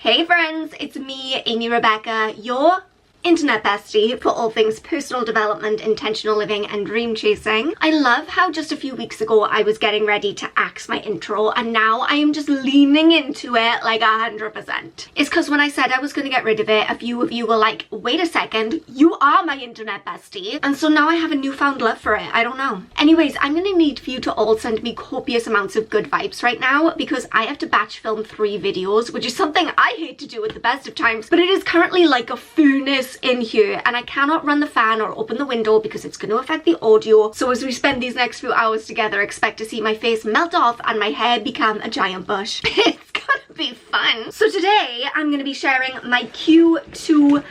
Hey friends, it's me, Amy Rebecca, your internet bestie for all things personal development, intentional living and dream chasing. I love how just a few weeks ago I was getting ready to axe my intro and now I am just leaning into it like 100%. It's because when I said I was going to get rid of it, a few of you were like, wait a second, you are my internet bestie. And so now I have a newfound love for it. I don't know. Anyways, I'm going to need for you to all send me copious amounts of good vibes right now because I have to batch film 3 videos, which is something I hate to do at the best of times, but it is currently like a furnace in here and I cannot run the fan or open the window because it's going to affect the audio. So as we spend these next few hours together, expect to see my face melt off and my hair become a giant bush. It's gonna be fun. So today I'm going to be sharing my Q2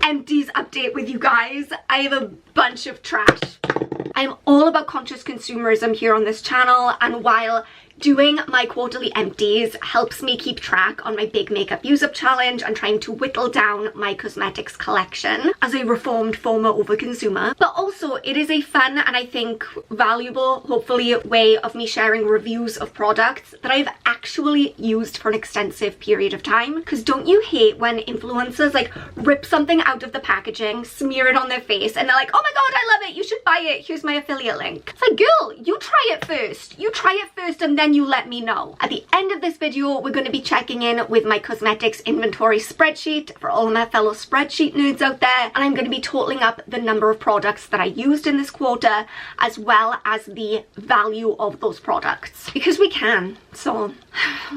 Empties update with you guys. I have a bunch of trash. I'm all about conscious consumerism here on this channel, and while doing my quarterly empties helps me keep track on my big makeup use up challenge and trying to whittle down my cosmetics collection as a reformed former overconsumer, but also it is a fun and I think valuable, hopefully, way of me sharing reviews of products that I've actually used for an extensive period of time. Because don't you hate when influencers like rip something out of the packaging, smear it on their face, and they're like, oh my god, I love it, you should buy it, here's my affiliate link. It's like, girl, you try it first. You try it first and then you let me know. At the end of this video, we're going to be checking in with my cosmetics inventory spreadsheet for all of my fellow spreadsheet nerds out there, and I'm going to be totaling up the number of products that I used in this quarter as well as the value of those products because we can, so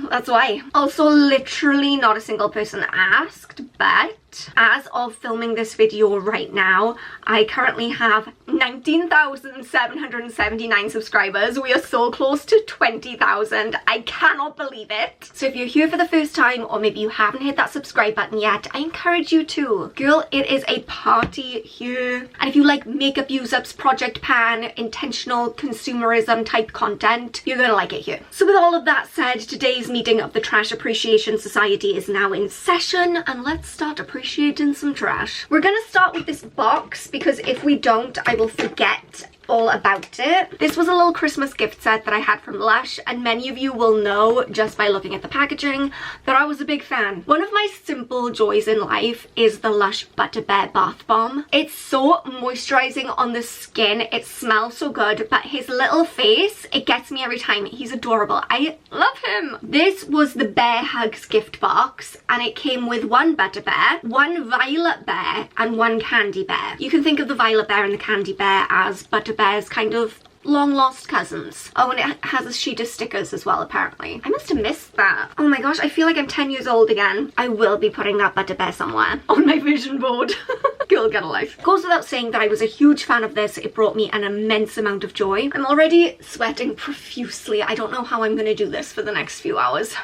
that's why. Also, literally not a single person asked, but as of filming this video right now, I currently have 19,779 subscribers. We are so close to 20,000. I cannot believe it. So if you're here for the first time, or maybe you haven't hit that subscribe button yet, I encourage you to. Girl, it is a party here. And if you like makeup use-ups, project pan, intentional consumerism type content, you're gonna like it here. So with all of that said, today's meeting of the Trash Appreciation Society is now in session, and let's start appreciating some trash. We're gonna start with this box because if we don't, I will forget all about it. This was a little Christmas gift set that I had from Lush, and many of you will know just by looking at the packaging that I was a big fan. One of my simple joys in life is the Lush Butter Bear Bath Bomb. It's so moisturizing on the skin, it smells so good, but his little face, it gets me every time. He's adorable. I love him. This was the Bear Hugs gift box, and it came with 1 Butter Bear, 1 Violet Bear, and 1 Candy Bear. You can think of the Violet Bear and the Candy Bear as Butter Bear's kind of long lost cousins. Oh, and it has a sheet of stickers as well, apparently. I must have missed that. Oh my gosh, I feel like I'm 10 years old again. I will be putting that Butter Bear somewhere on my vision board. Girl, get a life. Goes without saying that I was a huge fan of this. It brought me an immense amount of joy. I'm already sweating profusely. I don't know how I'm gonna do this for the next few hours.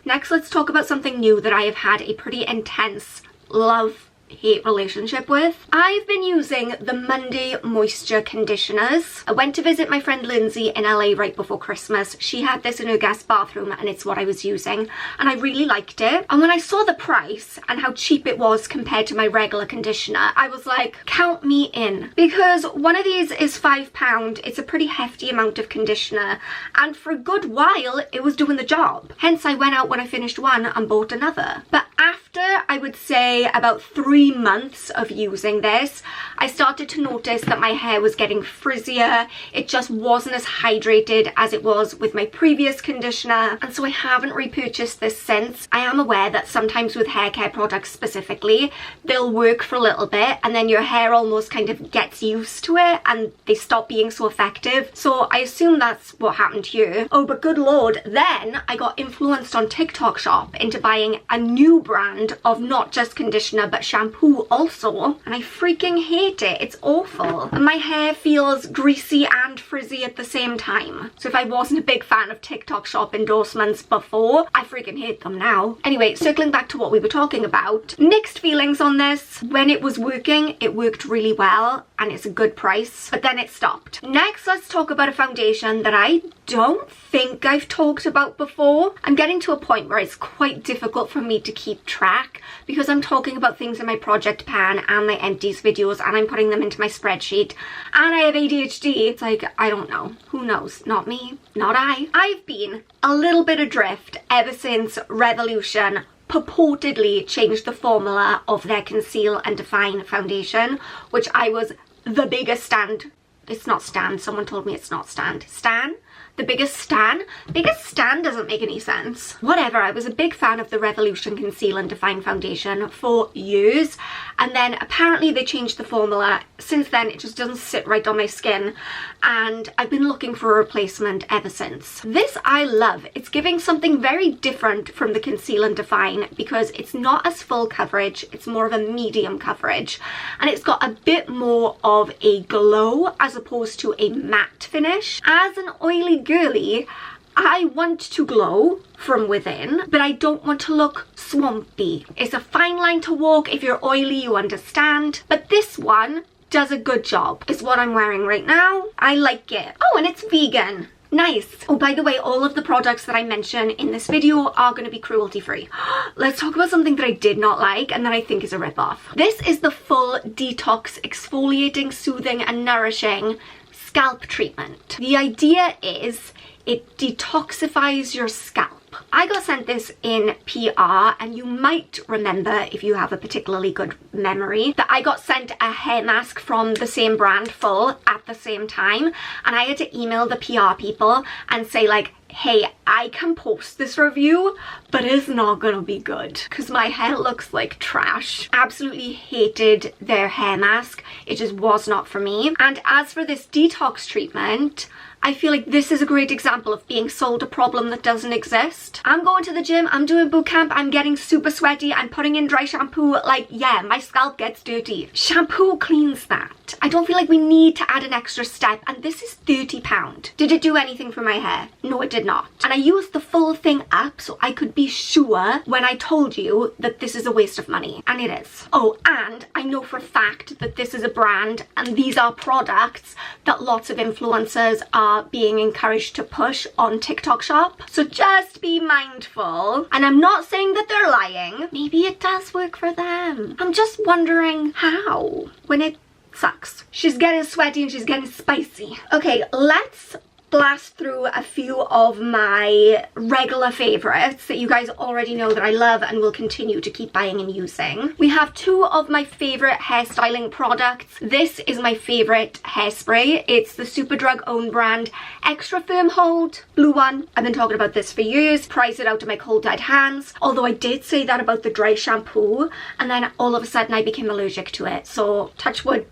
Next, let's talk about something new that I have had a pretty intense love-hate relationship with. I've been using the Monday Moisture Conditioners. I went to visit my friend Lindsay in LA right before Christmas. She had this in her guest bathroom and it's what I was using, and I really liked it. And when I saw the price and how cheap it was compared to my regular conditioner, I was like, count me in. Because one of these is £5. It's a pretty hefty amount of conditioner, and for a good while it was doing the job. Hence I went out when I finished one and bought another. But after, I would say, about 3 months of using this, I started to notice that my hair was getting frizzier. It just wasn't as hydrated as it was with my previous conditioner, and so I haven't repurchased this since. I am aware that sometimes with hair care products specifically, they'll work for a little bit and then your hair almost kind of gets used to it and they stop being so effective. So I assume that's what happened here. Oh, but good lord, then I got influenced on TikTok Shop into buying a new brand of not just conditioner but shampoo also, and I freaking hate it. It's awful. And my hair feels greasy and frizzy at the same time. So if I wasn't a big fan of TikTok Shop endorsements before, I freaking hate them now. Anyway, circling back to what we were talking about, mixed feelings on this. When it was working, it worked really well and it's a good price, but then it stopped. Next, let's talk about a foundation that I don't think I've talked about before. I'm getting to a point where it's quite difficult for me to keep track because I'm talking about things in my project pan and my empties videos and I'm putting them into my spreadsheet, and I have ADHD. It's like, I don't know. Who knows? Not me. Not I. I've been a little bit adrift ever since Revolution purportedly changed the formula of their Conceal and Define foundation, which I was the biggest stand. It's not stand, someone told me it's not stand. Stan? The biggest stan? Biggest stan doesn't make any sense. Whatever, I was a big fan of the Revolution Conceal and Define foundation for years, and then apparently they changed the formula. Since then it just doesn't sit right on my skin, and I've been looking for a replacement ever since. This I love. It's giving something very different from the Conceal and Define because it's not as full coverage, it's more of a medium coverage, and it's got a bit more of a glow as opposed to a matte finish. As an oily girly, I want to glow from within, but I don't want to look swampy. It's a fine line to walk. If you're oily, you understand, but this one does a good job. It's what I'm wearing right now. I like it. Oh, and it's vegan. Nice. Oh, by the way, all of the products that I mention in this video are going to be cruelty free. Let's talk about something that I did not like and that I think is a rip-off. This is the full detox, exfoliating, soothing and nourishing scalp treatment. The idea is it detoxifies your scalp. I got sent this in PR, and you might remember, if you have a particularly good memory, that I got sent a hair mask from the same brand full at the same time, and I had to email the PR people and say like, hey, I can post this review, but it's not gonna be good because my hair looks like trash. Absolutely hated their hair mask. It just was not for me. And as for this detox treatment, I feel like this is a great example of being sold a problem that doesn't exist. I'm going to the gym, I'm doing boot camp, I'm getting super sweaty, I'm putting in dry shampoo, like, yeah, my scalp gets dirty. Shampoo cleans that. I don't feel like we need to add an extra step, and this is £30. Did it do anything for my hair? No, it did not. And I used the full thing up so I could be sure when I told you that this is a waste of money, and it is. Oh, and I know for a fact that this is a brand and these are products that lots of influencers are being encouraged to push on TikTok Shop. So just be mindful. And I'm not saying that they're lying. Maybe it does work for them. I'm just wondering how when it sucks. She's getting sweaty and she's getting spicy. Okay, let's blast through a few of my regular favorites that you guys already know that I love and will continue to keep buying and using. We have two of my favorite hairstyling products. This is my favorite hairspray. It's the Superdrug own brand Extra Firm Hold blue one. I've been talking about this for years. Price it out to my cold dead hands. Although I did say that about the dry shampoo, and then all of a sudden I became allergic to it. So touch wood.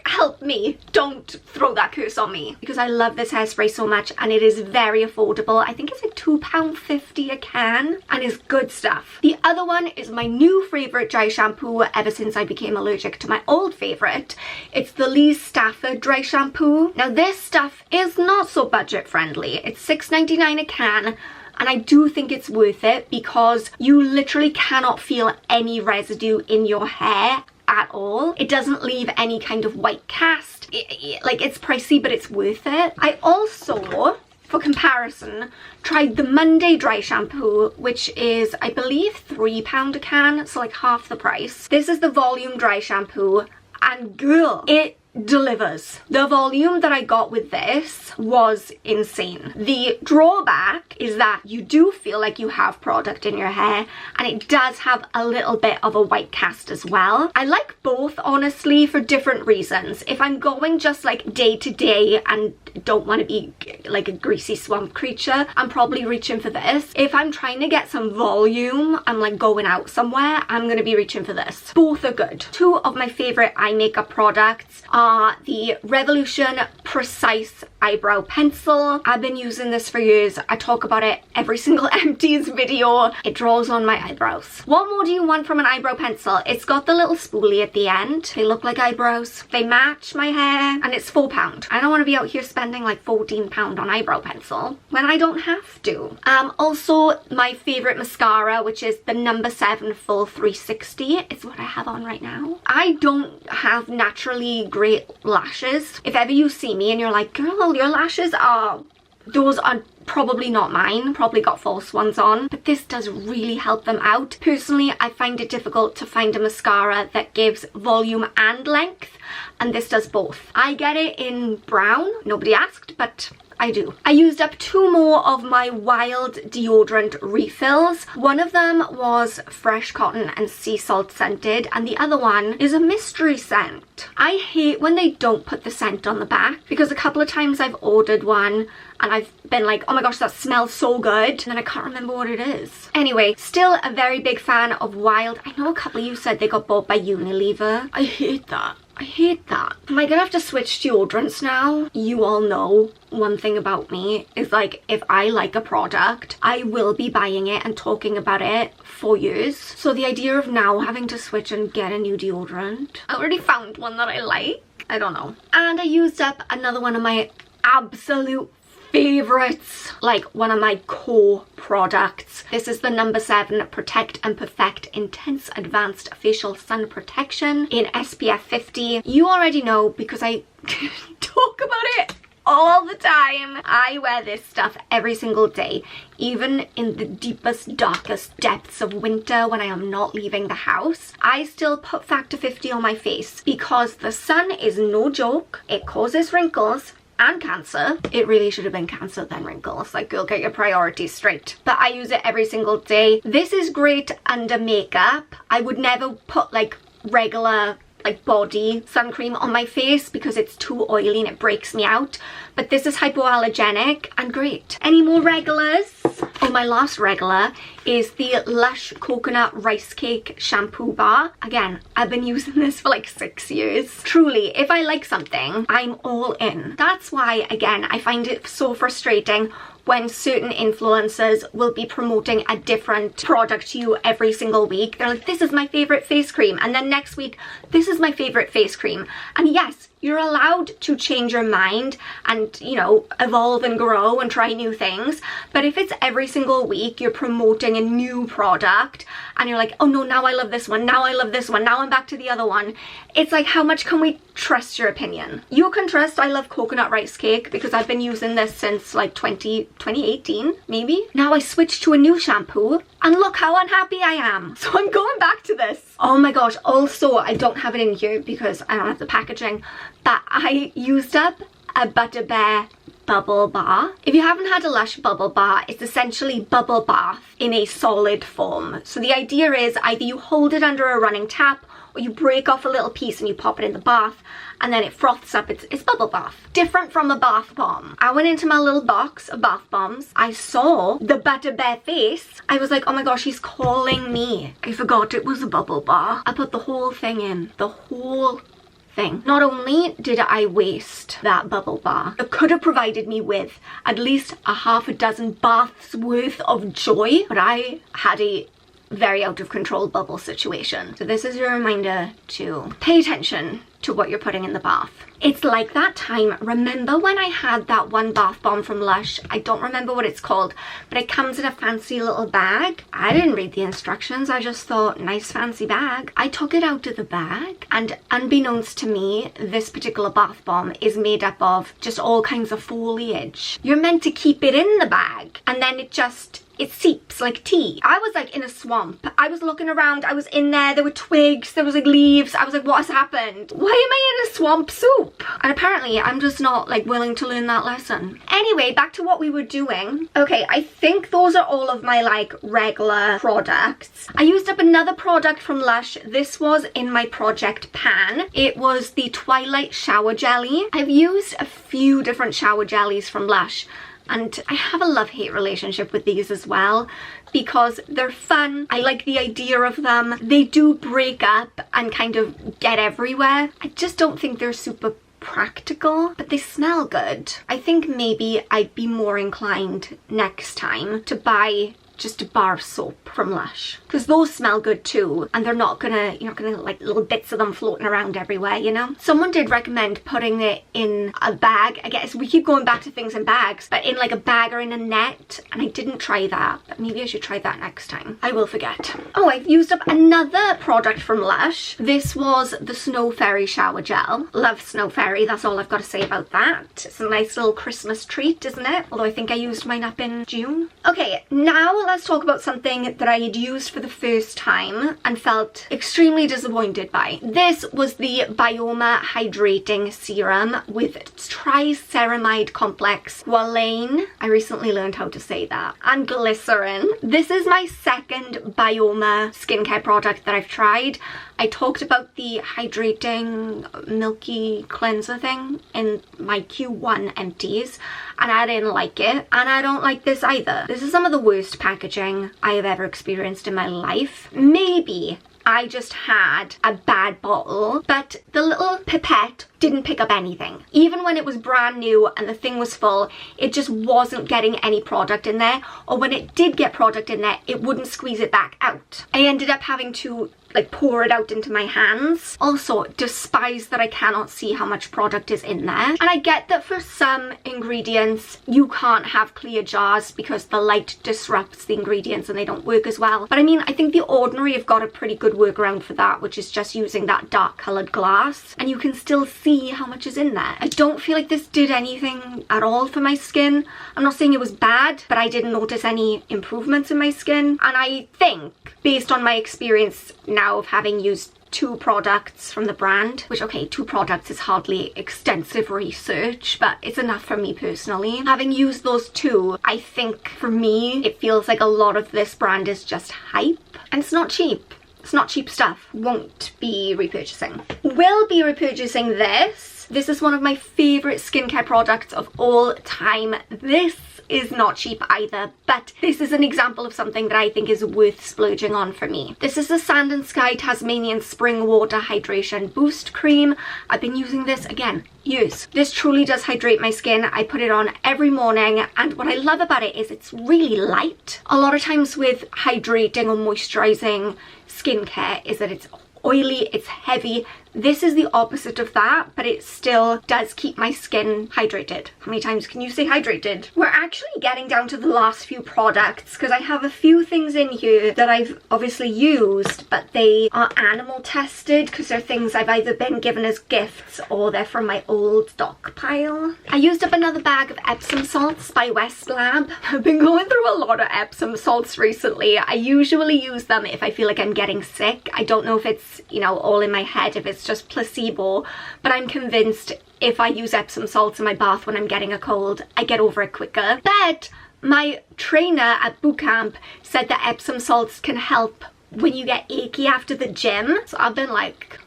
Help me, don't throw that curse on me, because I love this hairspray so much and it is very affordable. I think it's like £2.50 a can and is good stuff. The other one is my new favourite dry shampoo ever since I became allergic to my old favourite. It's the Lee Stafford dry shampoo. Now this stuff is not so budget friendly. It's $6.99 a can. And I do think it's worth it because you literally cannot feel any residue in your hair at all. It doesn't leave any kind of white cast. Like, it's pricey, but it's worth it. I also, for comparison, tried the Monday dry shampoo, which is, I believe, £3 a can, so like half the price. This is the volume dry shampoo, and girl, it delivers. The volume that I got with this was insane. The drawback is that you do feel like you have product in your hair, and it does have a little bit of a white cast as well. I like both, honestly, for different reasons. If I'm going just like day to day and don't want to be like a greasy swamp creature, I'm probably reaching for this. If I'm trying to get some volume, I'm like going out somewhere, I'm gonna be reaching for this. Both are good. Two of my favorite eye makeup products are the Revolution Precise Eyebrow Pencil. I've been using this for years. I talk about it every single Empties video. It draws on my eyebrows. What more do you want from an eyebrow pencil? It's got the little spoolie at the end. They look like eyebrows. They match my hair, and it's £4. I don't want to be out here spending like £14 on eyebrow pencil when I don't have to. Also, my favorite mascara, which is the No. 7 Full 360. It's what I have on right now. I don't have naturally great lashes. If ever you see me and you're like, girl, your lashes are, those are probably not mine, probably got false ones on, but this does really help them out. Personally, I find it difficult to find a mascara that gives volume and length, and this does both. I get it in brown, nobody asked, but I do. I used up 2 more of my Wild deodorant refills. One of them was fresh cotton and sea salt scented, and the other one is a mystery scent. I hate when they don't put the scent on the back, because a couple of times I've ordered one and I've been like, oh my gosh, that smells so good, and then I can't remember what it is. Anyway, still a very big fan of Wild. I know a couple of you said they got bought by Unilever. I hate that. I hate that. Am I gonna have to switch deodorants now? You all know one thing about me is, like, if I like a product, I will be buying it and talking about it for years. So the idea of now having to switch and get a new deodorant, I already found one that I like. I don't know. And I used up another one of my absolute favorites, like one of my core products. This is the number 7 Protect and Perfect Intense Advanced Facial Sun Protection in SPF 50. You already know because I talk about it all the time. I wear this stuff every single day, even in the deepest, darkest depths of winter when I am not leaving the house. I still put Factor 50 on my face because the sun is no joke. It causes wrinkles and cancer. It really should have been cancer then wrinkles. Like, girl, get your priorities straight. But I use it every single day. This is great under makeup. I would never put like regular like body sun cream on my face because it's too oily and it breaks me out, but this is hypoallergenic and great. Any more regulars? Oh, my last regular is the Lush Coconut Rice Cake Shampoo Bar. Again, I've been using this for like 6 years. Truly, if I like something, I'm all in. That's why, again, I find it so frustrating when certain influencers will be promoting a different product to you every single week. They're like, this is my favorite face cream, and then next week, this is my favorite face cream. And yes, you're allowed to change your mind and, you know, evolve and grow and try new things. But if it's every single week you're promoting a new product and you're like, oh no, now I love this one, now I love this one, now I'm back to the other one. It's like, how much can we trust your opinion? You can trust I love coconut rice cake because I've been using this since like 2018, maybe. Now I switched to a new shampoo and look how unhappy I am. So I'm going back to this. Oh my gosh. Also, I don't have it in here because I don't have the packaging, but I used up a Butter Bear bubble bar. If you haven't had a Lush bubble bar, it's essentially bubble bath in a solid form. So the idea is either you hold it under a running tap or you break off a little piece and you pop it in the bath and then it froths up. It's bubble bath. Different from a bath bomb. I went into my little box of bath bombs. I saw the Butter Bear face. I was like, oh my gosh, he's calling me. I forgot it was a bubble bar. I put the whole thing in. The whole thing. Not only did I waste that bubble bar, it could have provided me with at least a half a dozen baths worth of joy, but I had a very out of control bubble situation. So this is your reminder to pay attention to what you're putting in the bath. It's like that time, remember when I had that one bath bomb from Lush? I don't remember what it's called, but it comes in a fancy little bag. I didn't read the instructions, I just thought, nice fancy bag. I took it out of the bag, and unbeknownst to me, this particular bath bomb is made up of just all kinds of foliage. You're meant to keep it in the bag, and then it seeps like tea. I was like in a swamp. I was looking around, I was in there were twigs, there was like leaves. I was like, what has happened? Why am I in a swamp soup? And apparently I'm just not like willing to learn that lesson. Anyway, back to what we were doing. Okay, I think those are all of my like regular products. I used up another product from Lush. This was in my project pan. It was the Twilight shower jelly. I've used a few different shower jellies from Lush, and I have a love-hate relationship with these as well because they're fun. I like the idea of them. They do break up and kind of get everywhere. I just don't think they're super practical, but they smell good. I think maybe I'd be more inclined next time to buy just a bar of soap from Lush, because those smell good too, and they're not gonna, you're not gonna like little bits of them floating around everywhere, you know. Someone did recommend putting it in a bag. I guess we keep going back to things in bags, but in like a bag or in a net, and I didn't try that, but maybe I should try that next time. I will forget. Oh, I've used up another product from Lush. This was the Snow Fairy shower gel. Love Snow Fairy, that's all I've got to say about that. It's a nice little Christmas treat, isn't it? Although I think I used mine up in June. Okay, now let's talk about something that I had used for the first time and felt extremely disappointed by. This was the Byoma Hydrating Serum with triceramide complex, squalane, I recently learned how to say that, and glycerin. This is my second Byoma skincare product that I've tried. I talked about the hydrating milky cleanser thing in my Q1 empties and I didn't like it, and I don't like this either. This is some of the worst packaging I have ever experienced in my life. Maybe I just had a bad bottle, but the little pipette didn't pick up anything. Even when it was brand new and the thing was full, it just wasn't getting any product in there, or when it did get product in there, it wouldn't squeeze it back out. I ended up having to like pour it out into my hands. Also, despise that I cannot see how much product is in there. And I get that for some ingredients you can't have clear jars because the light disrupts the ingredients and they don't work as well. But I mean, I think The Ordinary have got a pretty good workaround for that, which is just using that dark coloured glass and you can still see how much is in there. I don't feel like this did anything at all for my skin. I'm not saying it was bad, but I didn't notice any improvements in my skin. And I think, based on my experience now of having used 2 products from the brand, which, okay, 2 products is hardly extensive research, but it's enough for me personally. Having used those 2, I think for me it feels like a lot of this brand is just hype, and it's not cheap. It's not cheap stuff. Won't be repurchasing. Will be repurchasing this. This is one of my favourite skincare products of all time. This is not cheap either, but this is an example of something that I think is worth splurging on for me. This is the Sand and Sky Tasmanian Spring Water Hydration Boost Cream. I've been using this, again, years. This truly does hydrate my skin. I put it on every morning, and what I love about it is it's really light. A lot of times with hydrating or moisturizing skincare is that it's oily, it's heavy. This is the opposite of that, but it still does keep my skin hydrated. How many times can you say hydrated? We're actually getting down to the last few products because I have a few things in here that I've obviously used, but they are animal tested because they're things I've either been given as gifts or they're from my old stockpile. I used up another bag of Epsom salts by West Lab. I've been going through a lot of Epsom salts recently. I usually use them if I feel like I'm getting sick. I don't know if it's, you know, all in my head, if it's just placebo, but I'm convinced if I use Epsom salts in my bath when I'm getting a cold, I get over it quicker. But my trainer at boot camp said that Epsom salts can help when you get achy after the gym, so I've been like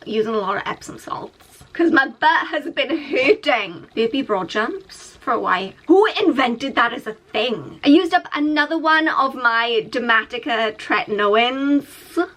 using a lot of Epsom salts because my butt has been hurting. Baby broad jumps for a while. Who invented that as a thing? I used up another one of my Dermatica tretinoins.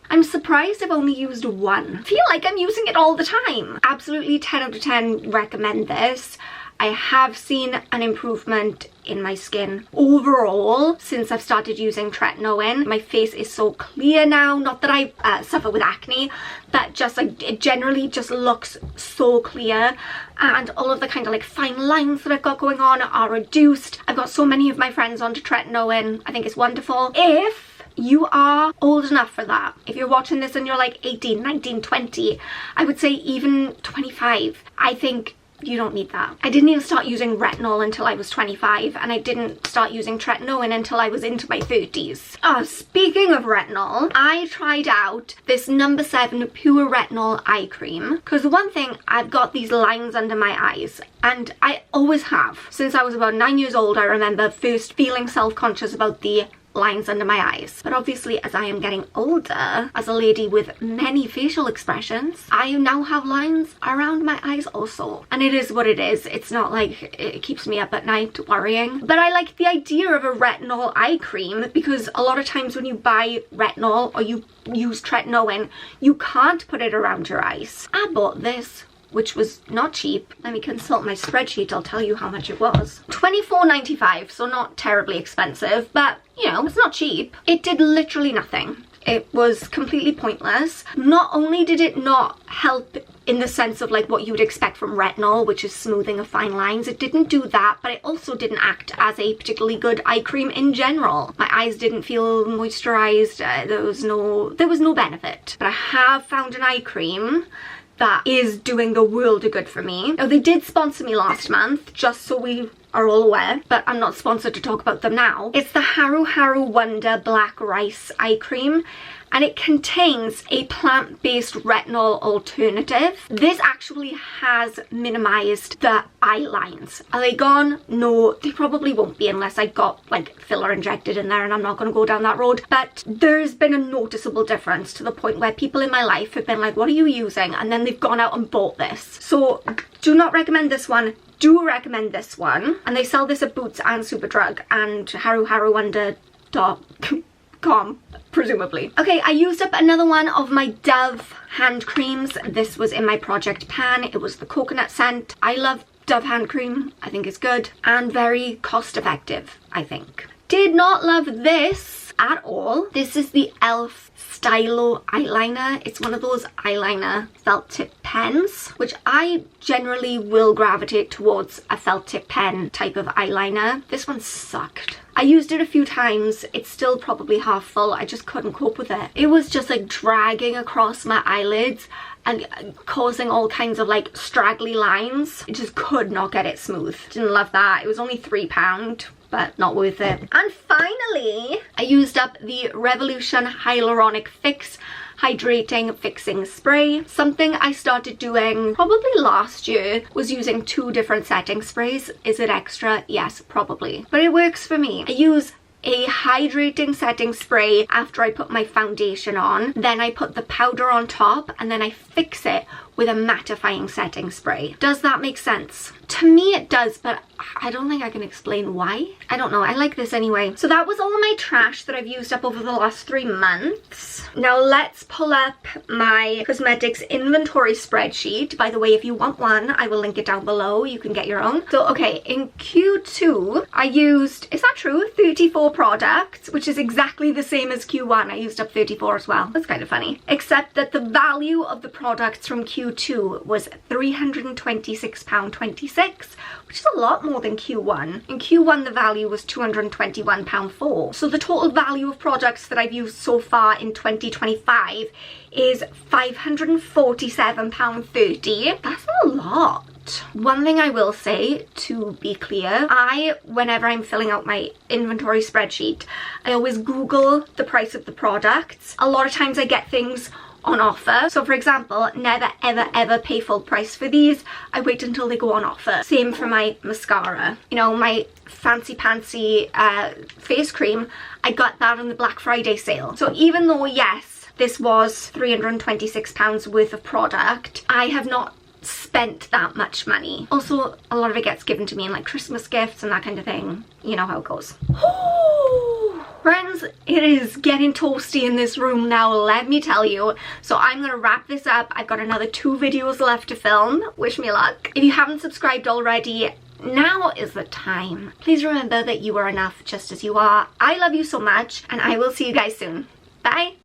I'm surprised I've only used one. I feel like I'm using it all the time. Absolutely 10 out of 10 recommend this. I have seen an improvement in my skin overall since I've started using tretinoin. My face is so clear now. Not that I suffer with acne, but just like it generally just looks so clear, and all of the kind of like fine lines that I've got going on are reduced. I've got so many of my friends onto tretinoin. I think it's wonderful. If you are old enough for that, if you're watching this and you're like 18, 19, 20, I would say even 25, I think you don't need that. I didn't even start using retinol until I was 25, and I didn't start using tretinoin until I was into my 30s. Speaking of retinol, I tried out this No. 7 Pure Retinol Eye Cream because one thing, I've got these lines under my eyes, and I always have. Since I was about 9 years old, I remember first feeling self-conscious about the lines under my eyes. But obviously, as I am getting older, as a lady with many facial expressions, I now have lines around my eyes also. And it is what it is. It's not like it keeps me up at night worrying. But I like the idea of a retinol eye cream because a lot of times when you buy retinol or you use tretinoin, you can't put it around your eyes. I bought this, which was not cheap. Let me consult my spreadsheet, I'll tell you how much it was. $24.95, so not terribly expensive, but you know, it's not cheap. It did literally nothing. It was completely pointless. Not only did it not help in the sense of like what you would expect from retinol, which is smoothing of fine lines, it didn't do that, but it also didn't act as a particularly good eye cream in general. My eyes didn't feel moisturized. There was no benefit. But I have found an eye cream that is doing the world of good for me. Now, they did sponsor me last month, just so we are all aware, but I'm not sponsored to talk about them now. It's the Haruharu Wonder Black Rice Eye Cream, and it contains a plant-based retinol alternative. This actually has minimized the eye lines. Are they gone? No, they probably won't be unless I got like filler injected in there, and I'm not going to go down that road. But there's been a noticeable difference to the point where people in my life have been like, what are you using? And then they've gone out and bought this. So do not recommend this one. Do recommend this one. And they sell this at Boots and Superdrug and haruharuwonder.com. presumably. Okay, I used up another one of my Dove hand creams. This was in my project pan. It was the coconut scent. I love Dove hand cream. I think it's good and very cost effective, I think. Did not love this at all. This is the e.l.f. Stylo eyeliner. It's one of those eyeliner felt tip pens, which I generally will gravitate towards a felt tip pen type of eyeliner. This one sucked. I used it a few times. It's still probably half full. I just couldn't cope with it. It was just like dragging across my eyelids and causing all kinds of like straggly lines. I just could not get it smooth. Didn't love that. It was only £3, but not worth it. And finally, I used up the Revolution Hyaluronic Fix Hydrating Fixing Spray. Something I started doing probably last year was using 2 different setting sprays. Is it extra? Yes, probably. But it works for me. I use a hydrating setting spray after I put my foundation on. Then I put the powder on top and then I fix it with a mattifying setting spray. Does that make sense? To me it does, but I don't think I can explain why. I don't know, I like this anyway. So that was all my trash that I've used up over the last 3 months. Now let's pull up my cosmetics inventory spreadsheet. By the way, if you want one, I will link it down below. You can get your own. So okay, in Q2, I used, is that true? 34 products, which is exactly the same as Q1. I used up 34 as well. That's kind of funny. Except that the value of the products from Q2 was £326.26, which is a lot more than Q1. In Q1 the value was £221.04. So the total value of products that I've used so far in 2025 is £547.30. That's a lot. One thing I will say, to be clear, whenever I'm filling out my inventory spreadsheet, I always Google the price of the products. A lot of times I get things on offer. So for example, never ever ever pay full price for these. I wait until they go on offer. Same for my mascara. You know, my fancy pantsy face cream, I got that on the Black Friday sale. So even though, yes, this was £326 worth of product, I have not spent that much money. Also, a lot of it gets given to me in like Christmas gifts and that kind of thing. You know how it goes. Friends, it is getting toasty in this room now, let me tell you. So I'm gonna wrap this up. I've got another 2 videos left to film. Wish me luck. If you haven't subscribed already, now is the time. Please remember that you are enough just as you are. I love you so much, and I will see you guys soon. Bye.